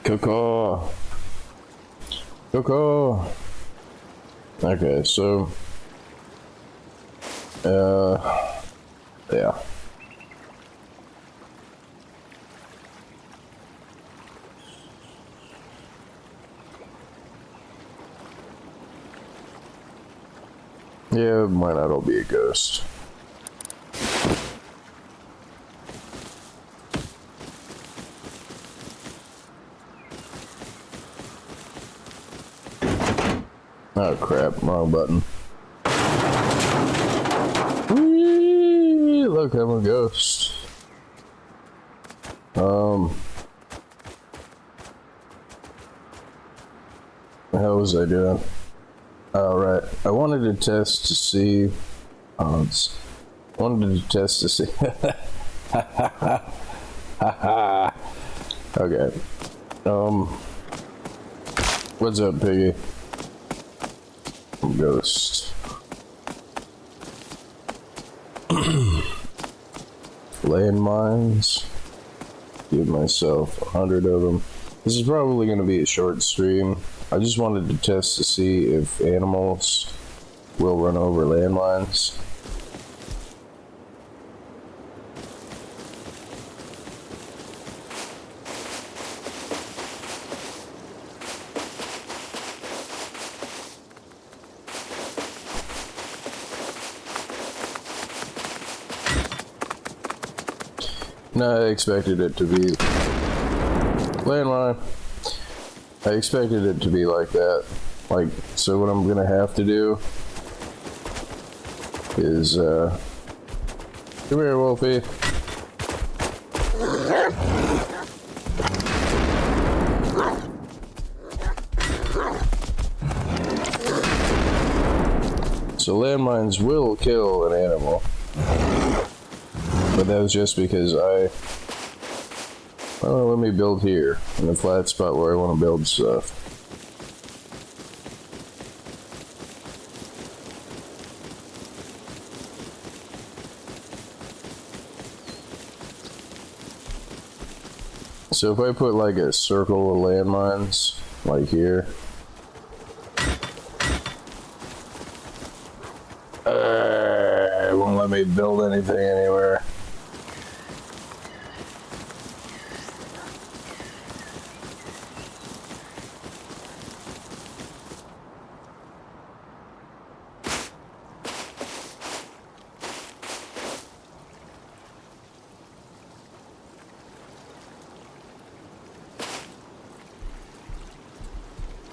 Coco. Coco. Okay, so yeah. Yeah, might not all be a ghost. Oh crap, wrong button. Whee! Look, I'm a ghost. How was I doing? Alright, I wanted to test to see, okay, what's up, piggy? Ghost. Landmines. Give myself 100 of them. This is probably going to be a short stream. I just wanted to test to see if animals will run over landmines. No, I expected it to be landmine. I expected it to be like that. Like, so what I'm gonna have to do is, come here, Wolfie. So landmines will kill an animal. But that was just because well, let me build here, in a flat spot where I want to build stuff. So if I put like a circle of landmines, like here, it won't let me build anything anywhere.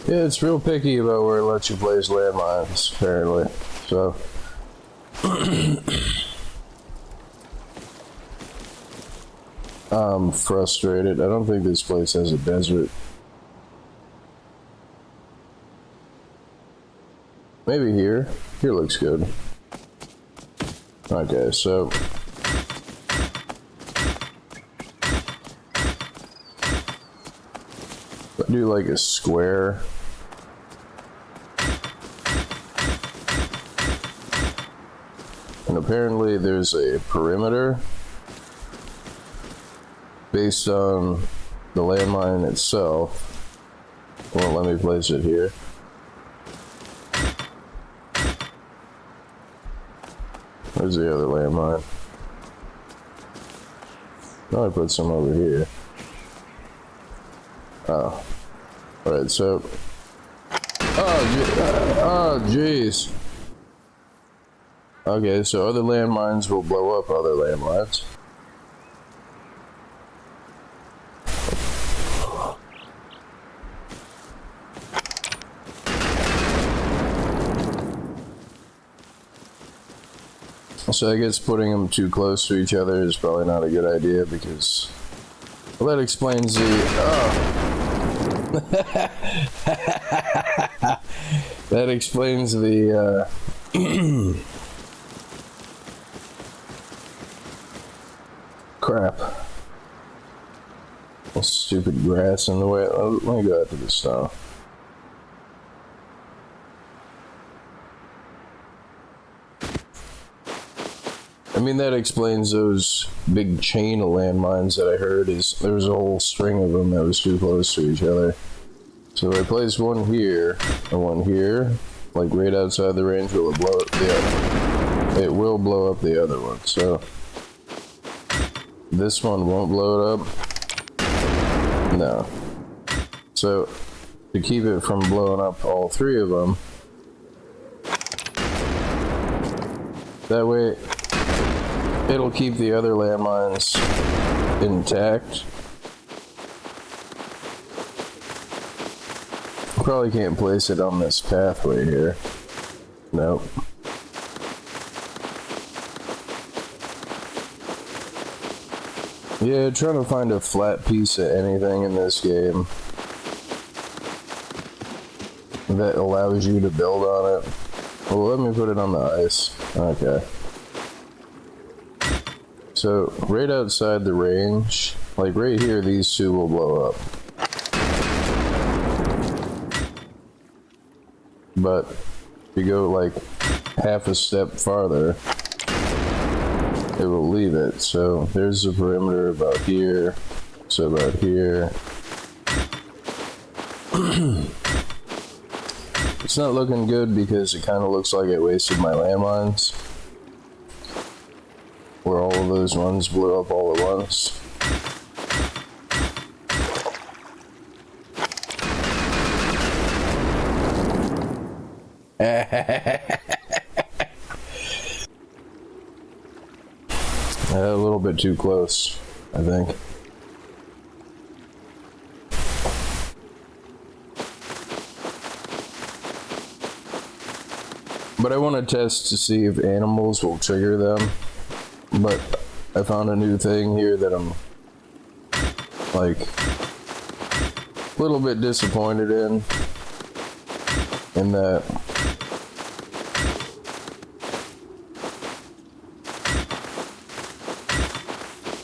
Yeah, it's real picky about where it lets you place landmines, apparently. So, I'm frustrated. I don't think this place has a desert. Maybe here. Here looks good. Okay, so I do like a square. And apparently there's a perimeter based on the landmine itself. Well, let me place it here. Where's the other landmine? Now I put some over here. Oh. Alright, so... Oh, jeez. Okay, so other landmines will blow up other landmines. So I guess putting them too close to each other is probably not a good idea because... Well, that explains the... Oh. That explains the, crap. That stupid grass in the way. Let me go after this now. I mean, that explains those big chain of landmines that I heard. Is there was a whole string of them that was too close to each other. So I placed one here and one here, like right outside the range. Will it blow up the other? It will blow up the other one. So this one won't blow it up. No. So to keep it from blowing up all three of them, that way it'll keep the other landmines intact. Probably can't place it on this pathway here. Nope. Yeah, trying to find a flat piece of anything in this game that allows you to build on it. Well, let me put it on the ice. Okay. So, right outside the range, like right here, these two will blow up. But if you go like half a step farther, it will leave it. So there's the perimeter about here. So about here. It's not looking good because it kind of looks like it wasted my landmines, where all of those ones blew up all at once. A little bit too close, I think. But I want to test to see if animals will trigger them. But I found a new thing here that I'm like a little bit disappointed in that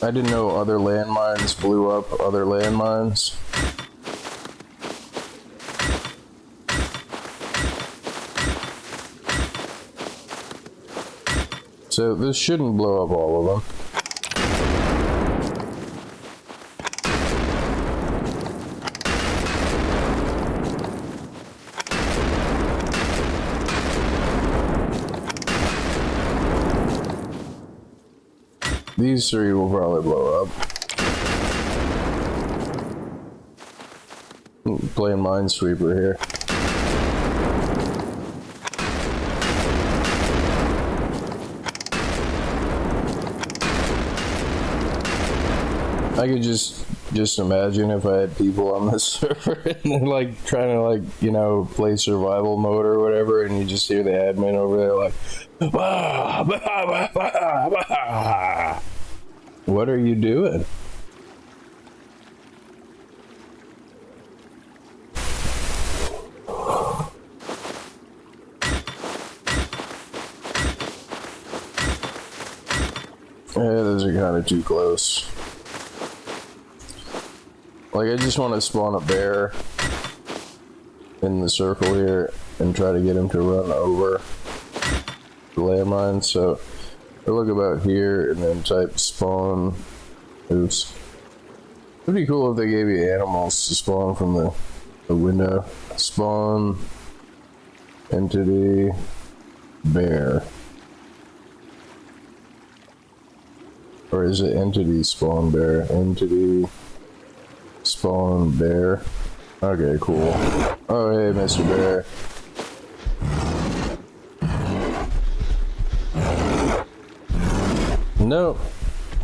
I didn't know other landmines blew up other landmines. So this shouldn't blow up all of them. These three will probably blow up. Playing Minesweeper here. I could just imagine if I had people on this server and they're like trying to like, you know, play survival mode or whatever, and you just hear the admin over there like, bah, bah, bah, bah, bah. What are you doing? Yeah, those are kind of too close. Like, I just want to spawn a bear in the circle here and try to get him to run over the landmine. So I look about here and then type spawn. Oops. It'd be cool if they gave you animals to spawn from the window. Spawn entity bear. Or is it entity spawn bear? Entity spawn bear. Okay, cool. Oh, hey, Mr. Bear. Nope.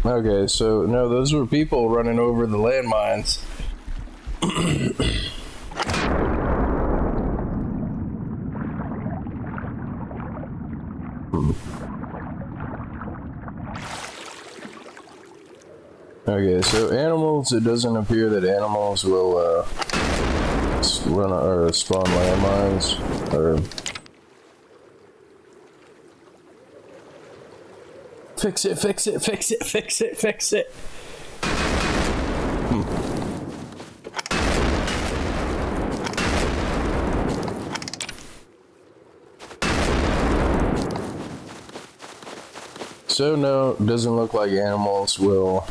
Okay, so no, those were people running over the landmines. Okay, so animals, it doesn't appear that animals will run or spawn landmines, or fix it, fix it, fix it, fix it, fix it. So no, it doesn't look like animals will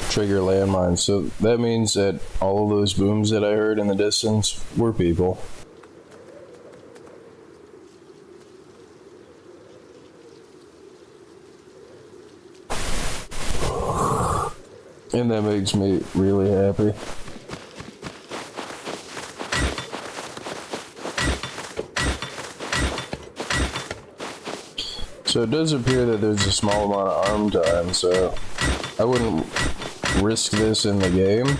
trigger landmines. So that means that all of those booms that I heard in the distance were people. And that makes me really happy. So it does appear that there's a small amount of arm time, so I wouldn't risk this in the game.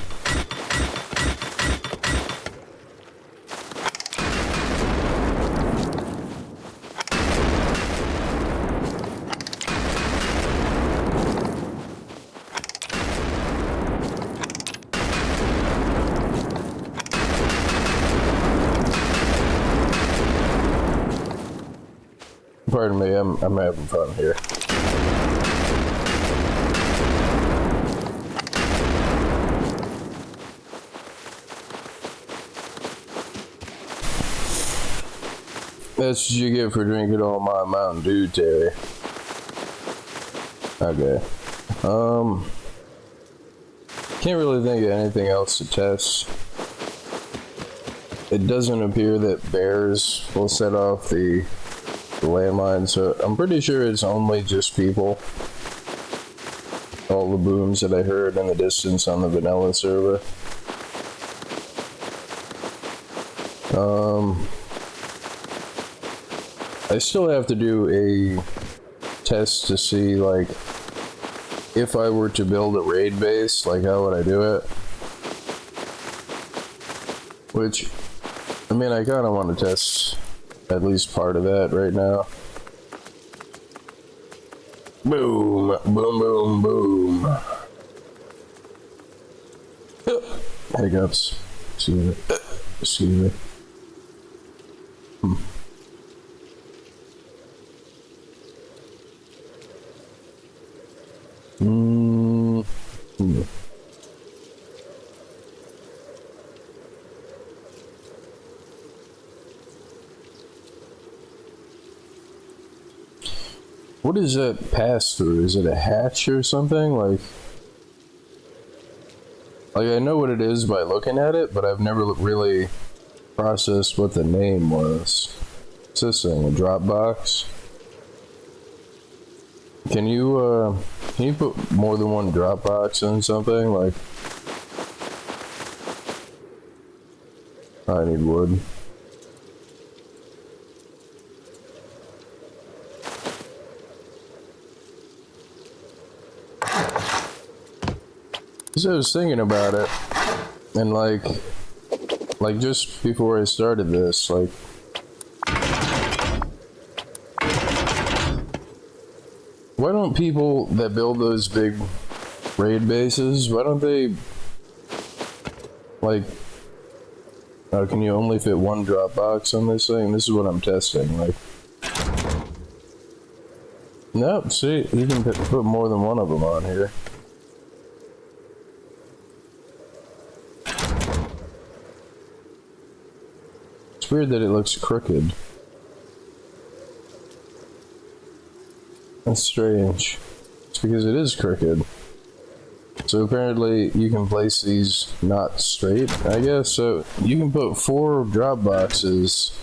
Pardon me, I'm having fun here. That's what you get for drinking all my Mountain Dew, Terry. Okay. Can't really think of anything else to test. It doesn't appear that bears will set off the landmine, so I'm pretty sure it's only just people. All the booms that I heard in the distance on the vanilla server. I still have to do a test to see, like, if I were to build a raid base, like, how would I do it? Which, I mean, I kind of want to test at least part of that right now. Boom, boom, boom, boom. Hiccups. Excuse me. Excuse me. What is that pass through? Is it a hatch or something? Like I know what it is by looking at it, but I've never really processed what the name was. What's this thing? A drop box? Can you put more than one drop box in something? Like, I need wood. So I was thinking about it, and like just before I started this, like, why don't people that build those big raid bases, why don't they, like, can you only fit one drop box on this thing? This is what I'm testing, like. Nope, see, you can put more than one of them on here. It's weird that it looks crooked. That's strange. It's because it is crooked. So apparently you can place these not straight, I guess. So you can put 4 drop boxes.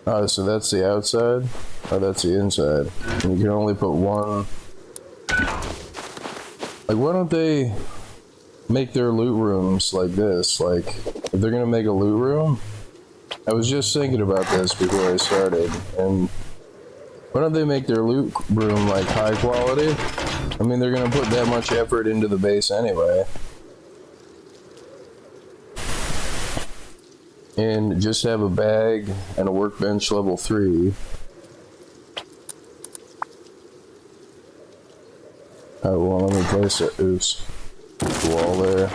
Oh, so that's the outside? Oh, that's the inside. And you can only put one. Like, why don't they make their loot rooms like this? Like, if they're gonna make a loot room, I was just thinking about this before I started, and why don't they make their loot room like high quality? I mean, they're gonna put that much effort into the base anyway. And just have a bag and a workbench level 3. Alright, well, let me place it. Oops. The wall there.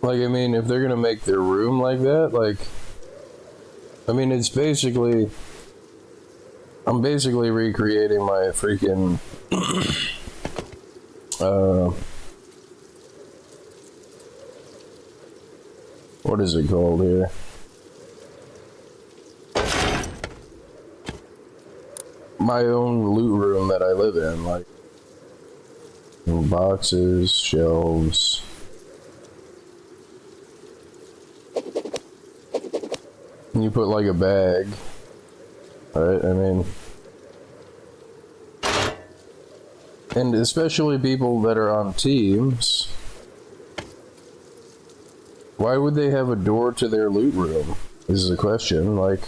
Like, I mean, if they're gonna make their room like that, like, I mean, it's basically, I'm basically recreating my freaking, what is it called here? My own loot room that I live in, like, boxes, shelves. You put like a bag, right? I mean, and especially people that are on teams, why would they have a door to their loot room? Is the question. Like,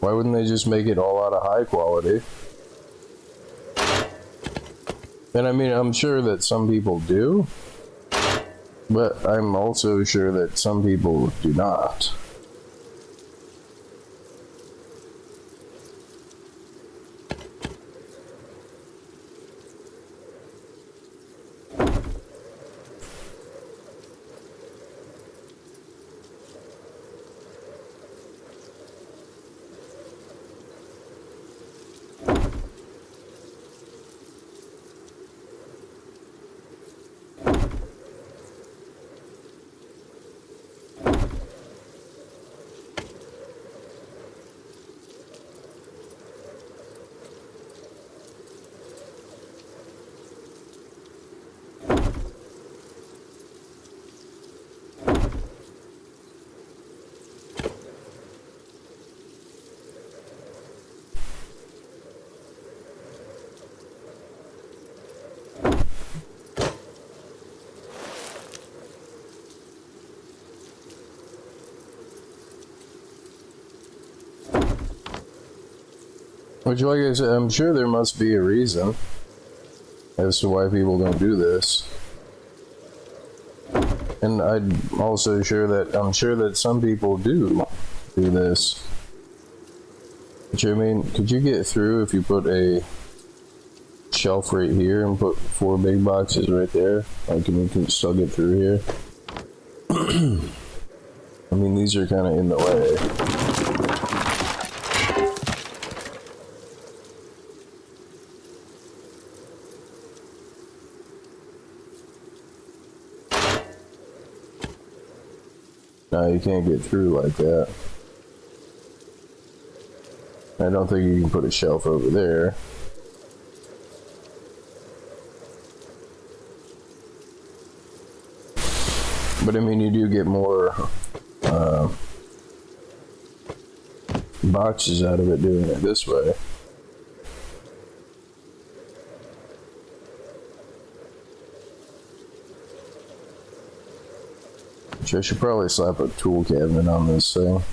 why wouldn't they just make it all out of high quality? And I mean, I'm sure that some people do, but I'm also sure that some people do not. Which, like I said, I'm sure there must be a reason as to why people don't do this. And I'm also sure that some people do this. Which, I mean, could you get through if you put a shelf right here and put 4 big boxes right there? Like, can you still get through here? I mean, these are kind of in the way. No, you can't get through like that. I don't think you can put a shelf over there. But I mean, you do get more boxes out of it doing it this way. Which I should probably slap a tool cabinet on this thing.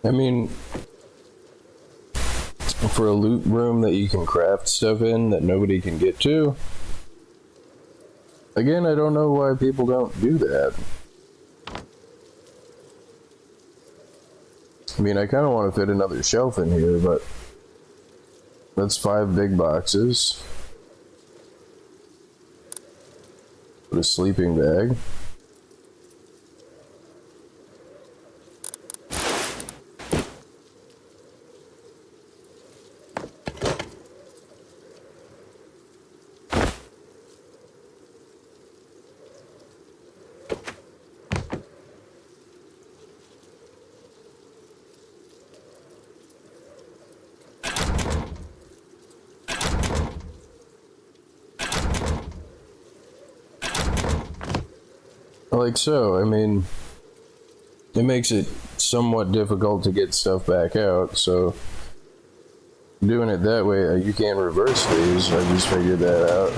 I mean, for a loot room that you can craft stuff in that nobody can get to, again, I don't know why people don't do that. I mean, I kind of want to fit another shelf in here, but that's 5 big boxes. Put a sleeping bag. Like so, I mean, it makes it somewhat difficult to get stuff back out, so doing it that way, you can't reverse these. I just figured that out.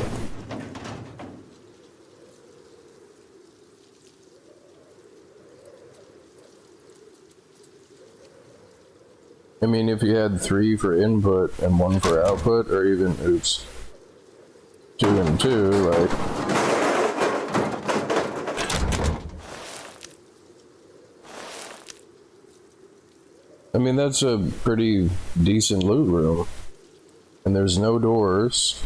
I mean, if you had 3 for input and 1 for output, or even, oops, 2 and 2, like, I mean, that's a pretty decent loot room. And there's no doors.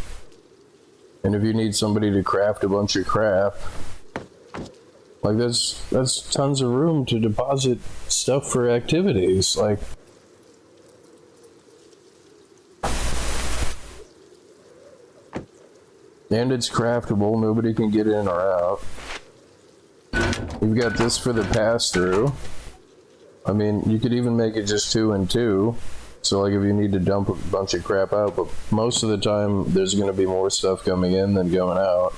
And if you need somebody to craft a bunch of crap, like that's tons of room to deposit stuff for activities. Like, and it's craftable, nobody can get in or out. You've got this for the pass-through. I mean, you could even make it just 2 and 2. So like if you need to dump a bunch of crap out, but most of the time there's going to be more stuff coming in than going out.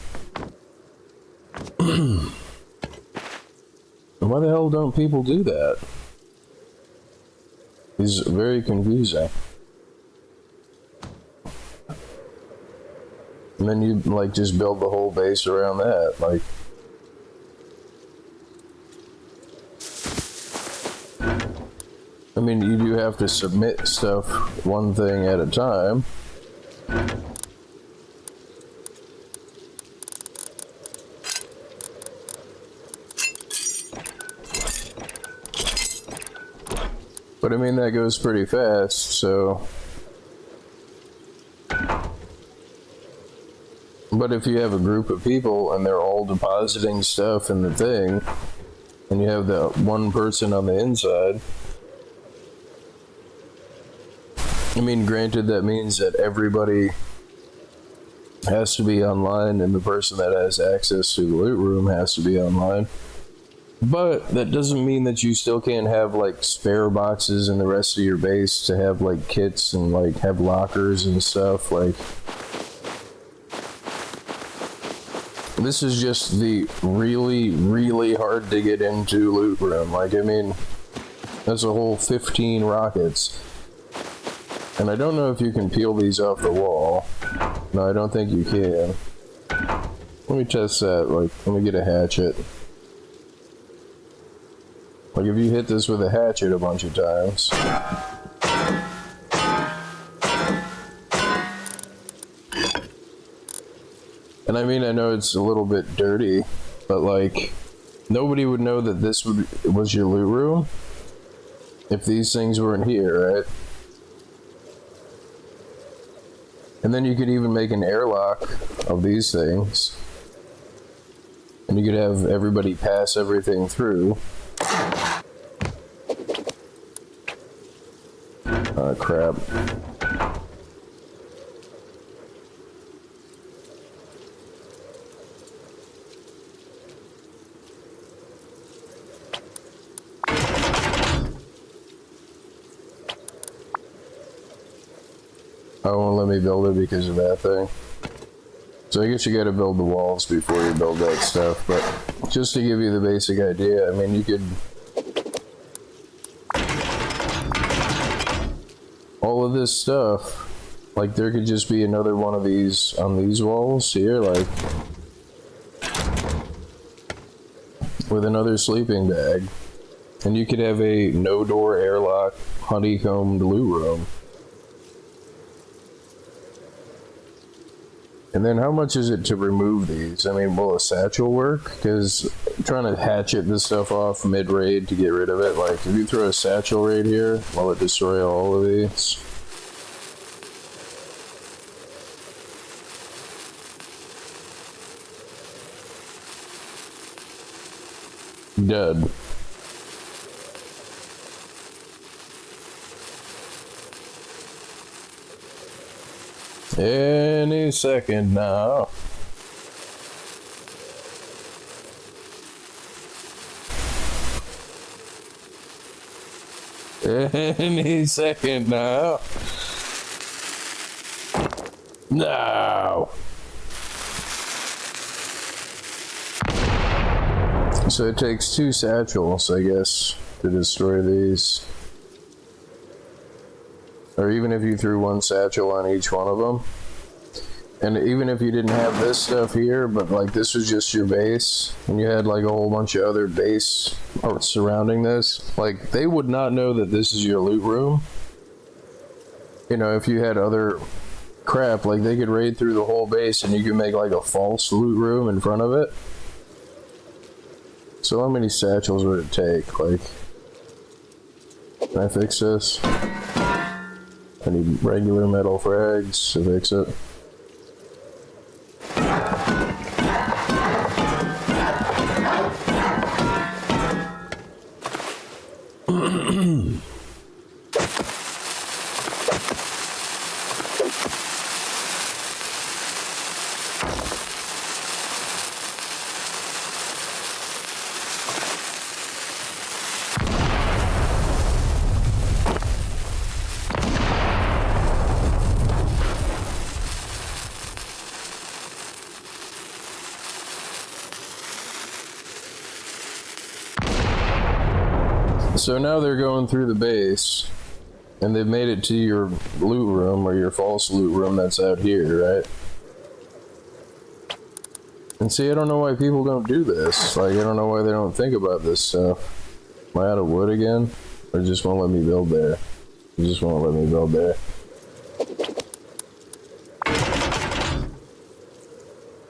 Why the hell don't people do that? It's very confusing. And then you like just build the whole base around that, like. I mean, you do have to submit stuff one thing at a time. But I mean, that goes pretty fast, so. But if you have a group of people and they're all depositing stuff in the thing, and you have that one person on the inside, I mean, granted, that means that everybody has to be online and the person that has access to the loot room has to be online. But that doesn't mean that you still can't have like spare boxes in the rest of your base to have like kits and like have lockers and stuff. Like, this is just the really, really hard to get into loot room. Like, I mean, that's a whole 15 rockets. And I don't know if you can peel these off the wall. No, I don't think you can. Let me test that. Like, let me get a hatchet. Like, if you hit this with a hatchet a bunch of times. And I mean, I know it's a little bit dirty, but like, nobody would know that this was your loot room if these things weren't here, right? And then you could even make an airlock of these things. And you could have everybody pass everything through. Oh, crap. I won't let me build it because of that thing. So I guess you gotta build the walls before you build that stuff, but just to give you the basic idea, I mean, you could... all of this stuff, like there could just be another one of these on these walls here, like... with another sleeping bag. And you could have a no-door airlock honeycombed loot room. And then how much is it to remove these? I mean, will a satchel work? Because trying to hatchet this stuff off mid-raid to get rid of it, like if you throw a satchel right here, will it destroy all of these? Dead. Any second now. Any second now. No. So it takes 2 satchels, I guess, to destroy these. Or even if you threw 1 satchel on each one of them. And even if you didn't have this stuff here, but like this was just your base, and you had like a whole bunch of other base surrounding this, like they would not know that this is your loot room. You know, if you had other crap, like they could raid through the whole base and you could make like a false loot room in front of it. So how many satchels would it take? Like, can I fix this? I need regular metal frags to fix it. So now they're going through the base, and they've made it to your loot room, or your false loot room that's out here, right? And see, I don't know why people don't do this. Like, I don't know why they don't think about this stuff. Am I out of wood again? Or just won't let me build there? It just won't let me build there.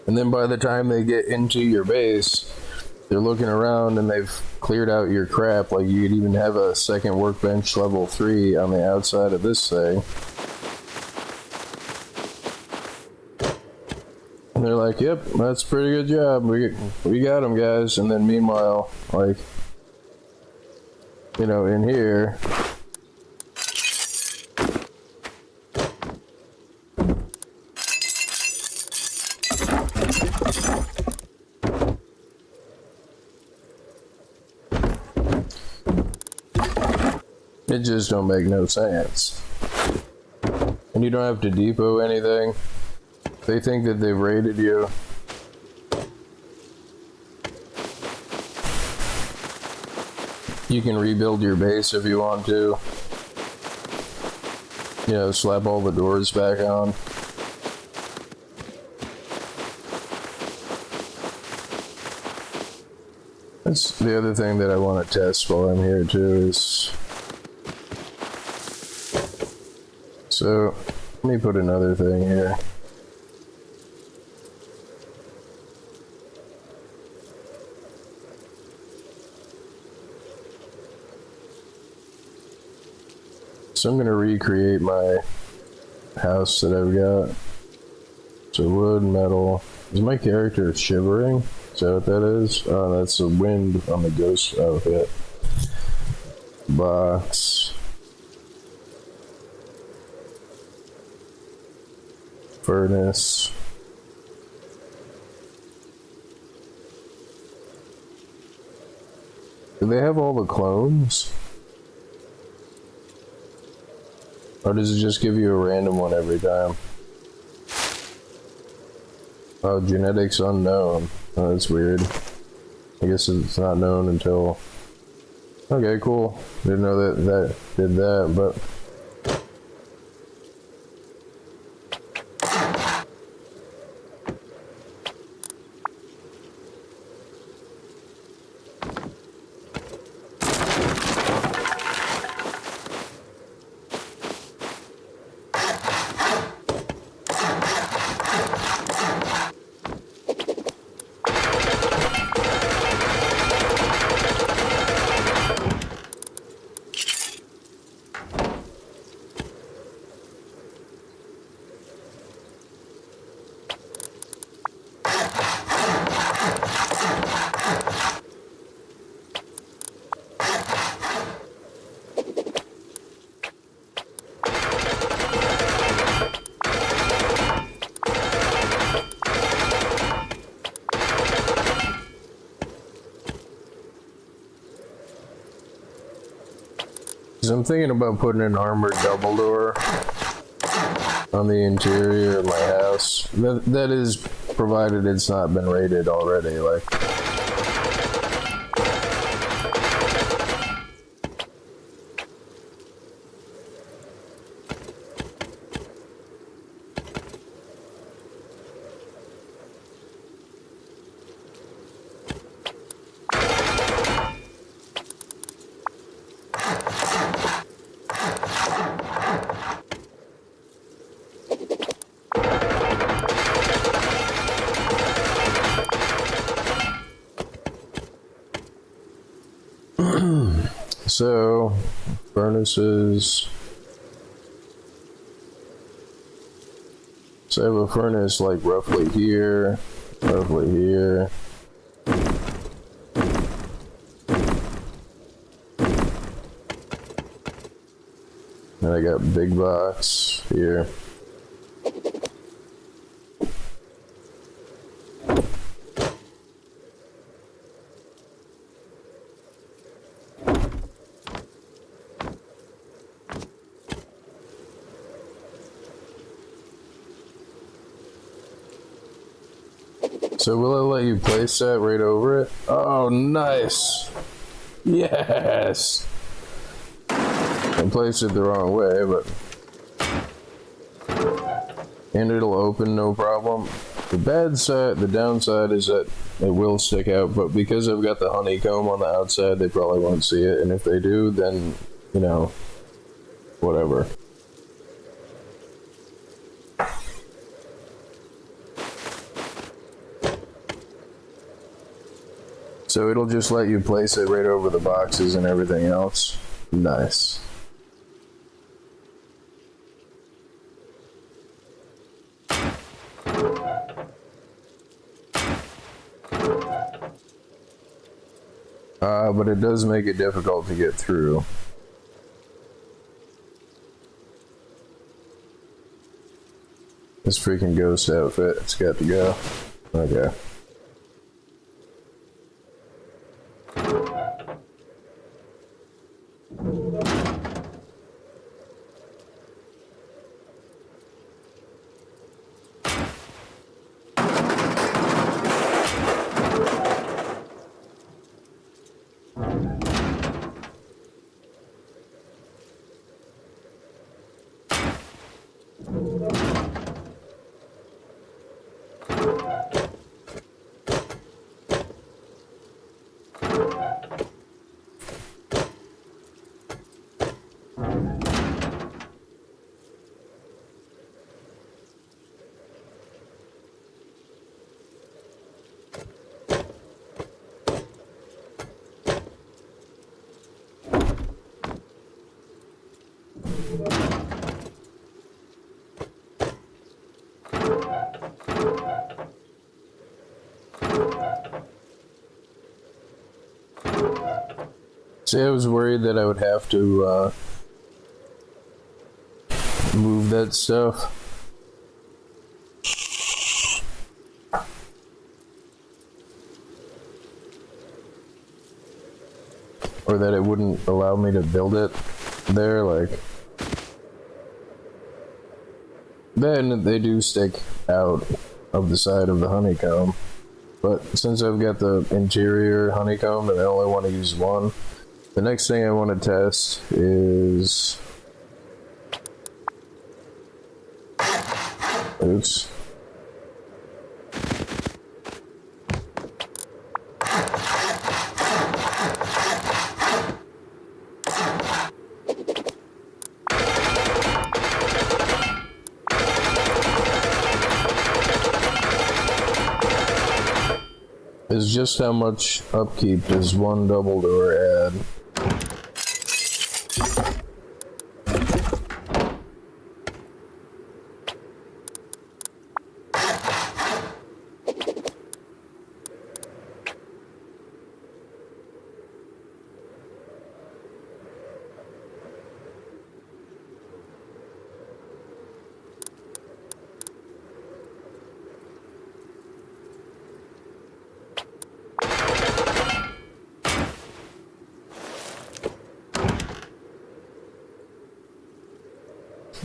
And then by the time they get into your base, they're looking around and they've cleared out your crap. Like, you could even have a second workbench level 3 on the outside of this thing. And they're like, yep, that's a pretty good job. We got them, guys. And then meanwhile, like, you know, in here, it just don't make no sense. And you don't have to depot anything. They think that they've raided you. You can rebuild your base if you want to. You know, slap all the doors back on. That's the other thing that I want to test while I'm here too is... So, let me put another thing here. So I'm going to recreate my house that I've got. So wood, metal. Is my character shivering? Is that what that is? Oh, that's the wind on the ghost outfit. Box. Furnace. Do they have all the clones? Or does it just give you a random one every time? Oh, genetics unknown. Oh, that's weird. I guess it's not known until... Okay, cool. Didn't know that did that, but... Because I'm thinking about putting an armored double door on the interior of my house. That is provided it's not been raided already, like. So, furnaces. So I have a furnace like roughly here. And I got big box here. So will it let you place that right over it? Oh, nice. Yes. I placed it the wrong way, but... And it'll open, no problem. The downside is that it will stick out, but because I've got the honeycomb on the outside, they probably won't see it. And if they do, then, you know, whatever. So it'll just let you place it right over the boxes and everything else. Nice. But it does make it difficult to get through. This freaking ghost outfit, it's got to go. Okay. See, I was worried that I would have to move that stuff. Or that it wouldn't allow me to build it there, like. Then they do stick out of the side of the honeycomb. But since I've got the interior honeycomb and I only want to use one, the next thing I want to test is... Oops. Is just how much upkeep does one double door add?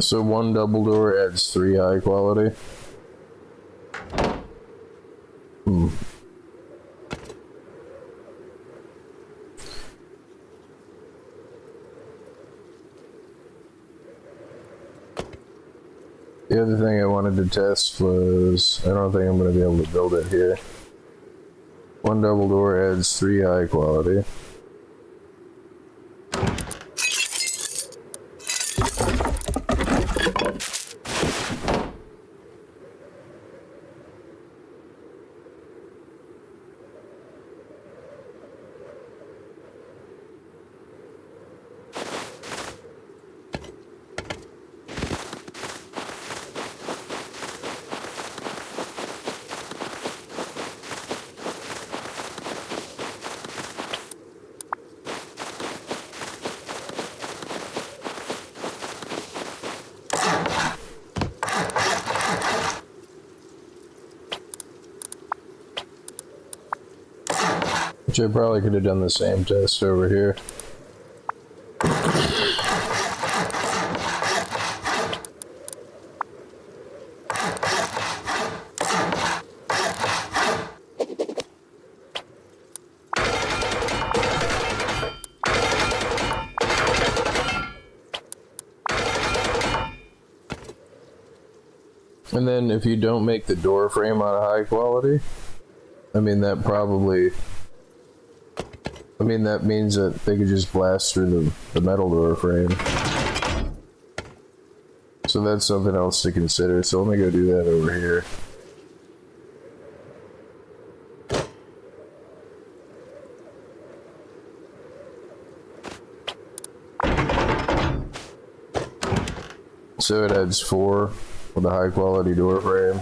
So one double door adds 3 high quality. The other thing I wanted to test was, I don't think I'm going to be able to build it here. One double door adds 3 high quality. Which I probably could have done the same test over here. And then if you don't make the door frame out of high quality, I mean that probably... I mean, that means that they could just blast through the metal door frame. So that's something else to consider. So let me go do that over here. So it adds 4 with a high quality door frame.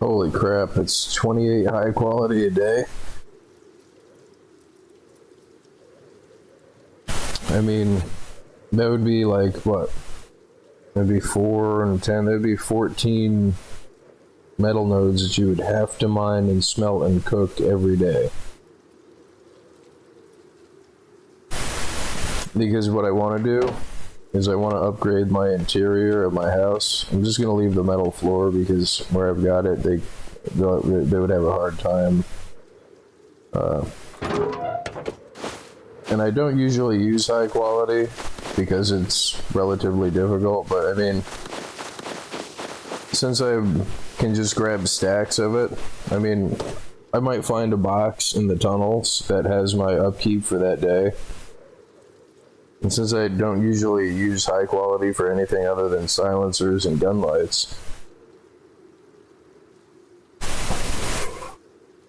Holy crap, it's 28 high quality a day. I mean, that would be like, what? That'd be 4 and 10, that'd be 14 metal nodes that you would have to mine and smelt and cook every day. Because what I want to do is I want to upgrade my interior of my house. I'm just going to leave the metal floor because where I've got it, they would have a hard time. And I don't usually use high quality because it's relatively difficult, but I mean, since I can just grab stacks of it, I mean, I might find a box in the tunnels that has my upkeep for that day. And since I don't usually use high quality for anything other than silencers and gun lights,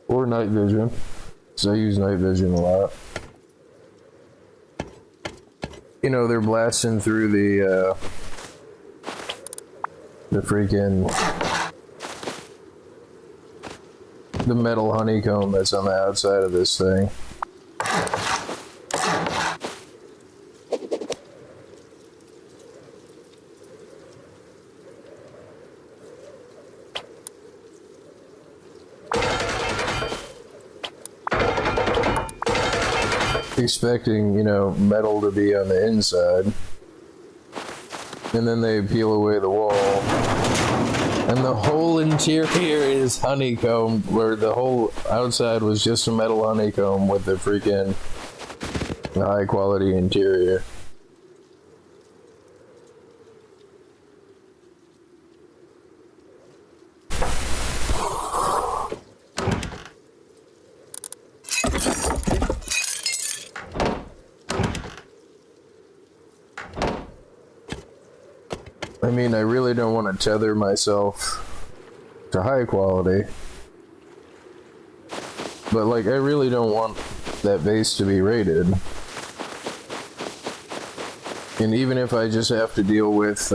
or night vision, so I use night vision a lot. You know, they're blasting through the freaking, the metal honeycomb that's on the outside of this thing. Expecting, you know, metal to be on the inside, and then they peel away the wall, and the whole interior is honeycomb, where the whole outside was just a metal honeycomb with the freaking high quality interior. I mean, I really don't want to tether myself to high quality, but like, I really don't want that base to be rated. And even if I just have to deal with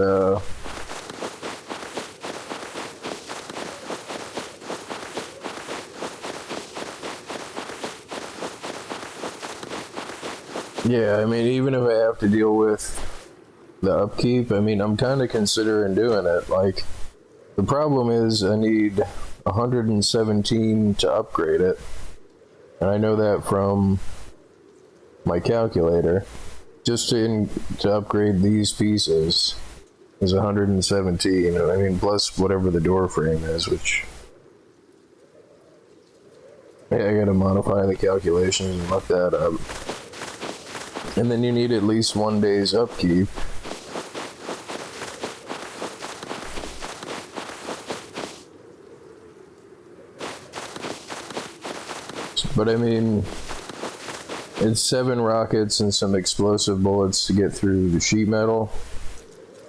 yeah, I mean, even if I have to deal with the upkeep, I mean, I'm kind of considering doing it. Like, the problem is I need 117 to upgrade it, and I know that from my calculator. Just to upgrade these pieces is 117. I mean, plus whatever the door frame is, which, yeah, I gotta modify the calculations and look that up. And then you need at least 1 day's upkeep. But I mean, it's 7 rockets and some explosive bullets to get through the sheet metal.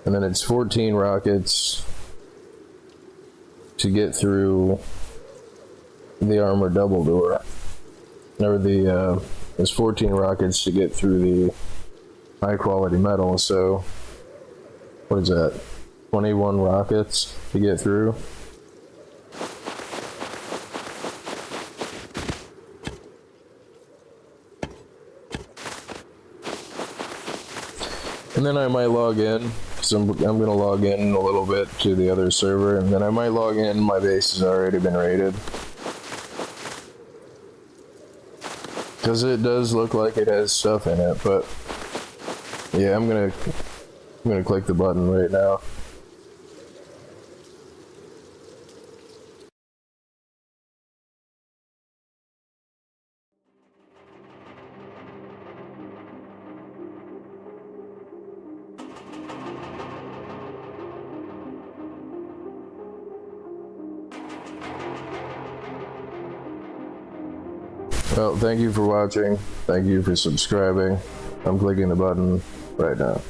And then it's 14 rockets to get through the armor double door. Or there's 14 rockets to get through the high quality metal. So, what is that? 21 rockets to get through. And then I might log in, because I'm going to log in a little bit to the other server, and then I might log in, my base has already been raided. Because it does look like it has stuff in it, but yeah, I'm gonna click the button right now. Well, thank you for watching. Thank you for subscribing. I'm clicking the button right now.